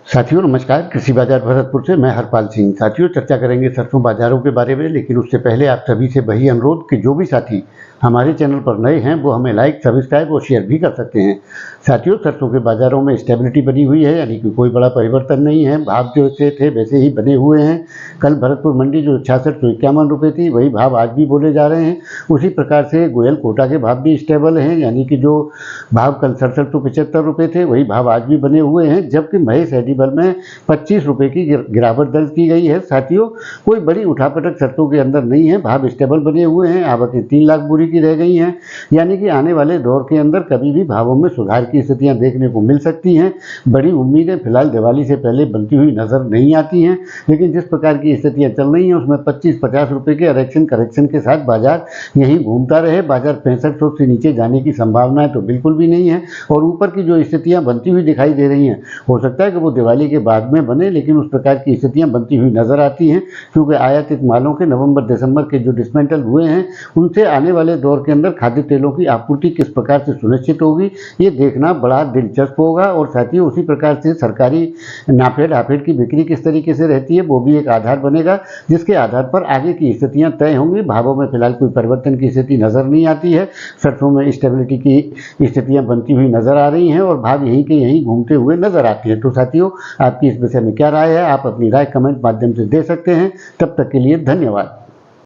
साथियों नमस्कार। कृषि बाजार भरतपुर से मैं हरपाल सिंह। साथियों चर्चा करेंगे सरसों बाजारों के बारे में, लेकिन उससे पहले आप सभी से वही अनुरोध कि जो भी साथी हमारे चैनल पर नए हैं वो हमें लाइक, सब्सक्राइब और शेयर भी कर सकते हैं। साथियों सरसों के बाजारों में स्टेबिलिटी बनी हुई है, यानी कि कोई बड़ा परिवर्तन नहीं है। भाव जो से थे वैसे ही बने हुए हैं। कल भरतपुर मंडी जो 6651 रुपये थी वही भाव आज भी बोले जा रहे हैं। उसी प्रकार से गोयल कोटा के भाव भी स्टेबल हैं, यानी कि जो भाव कल 6775 रुपये थे वही भाव आज भी बने हुए हैं। जबकि महेश एडिबल में 25 रुपये की गिरावट दर्ज की गई है। साथियों कोई बड़ी उठापटक शर्तों के अंदर नहीं है, भाव स्टेबल बने हुए हैं। आवकें 3 लाख बोरी की रह गई हैं, यानी कि आने वाले दौर के अंदर कभी भी भावों में सुधार की स्थितियां देखने को मिल सकती हैं। बड़ी उम्मीदें फिलहाल दिवाली से पहले बनती हुई नजर नहीं आती हैं, लेकिन जिस प्रकार की स्थितियां चल रही हैं उसमें 25-50 रुपये के करेक्शन के साथ बाजार यहीं घूमता रहे। बाजार 6500 से नीचे जाने की संभावनाएं तो बिल्कुल भी नहीं है, और ऊपर की जो स्थितियां बनती हुई दिखाई दे रही हैं हो सकता है कि वो दिवाली के बाद में बने, लेकिन उस प्रकार की स्थितियां बनती हुई नजर आती हैं, क्योंकि आयातित मालों के नवंबर-दिसंबर के जो डिसमेंटल हुए हैं उनसे आने वाले दौर के अंदर खाद्य तेलों की आपूर्ति किस प्रकार से सुनिश्चित होगी ये देखना बड़ा दिलचस्प होगा। और साथ ही उसी प्रकार से सरकारी नाफेड हाफेड की बिक्री किस तरीके से रहती है वो भी एक आधार बनेगा, जिसके आधार पर आगे की स्थितियां तय होंगी। भावों में फिलहाल कोई परिवर्तन की स्थिति नजर नहीं आती है। सरसों में स्टेबिलिटी की स्थितियां बनती हुई नजर आ रही हैं और भाव यहीं के यहीं घूमते हुए नजर आती हैं। तो साथियों आपकी इस विषय में क्या राय है, आप अपनी राय कमेंट माध्यम से दे सकते हैं। तब तक के लिए धन्यवाद।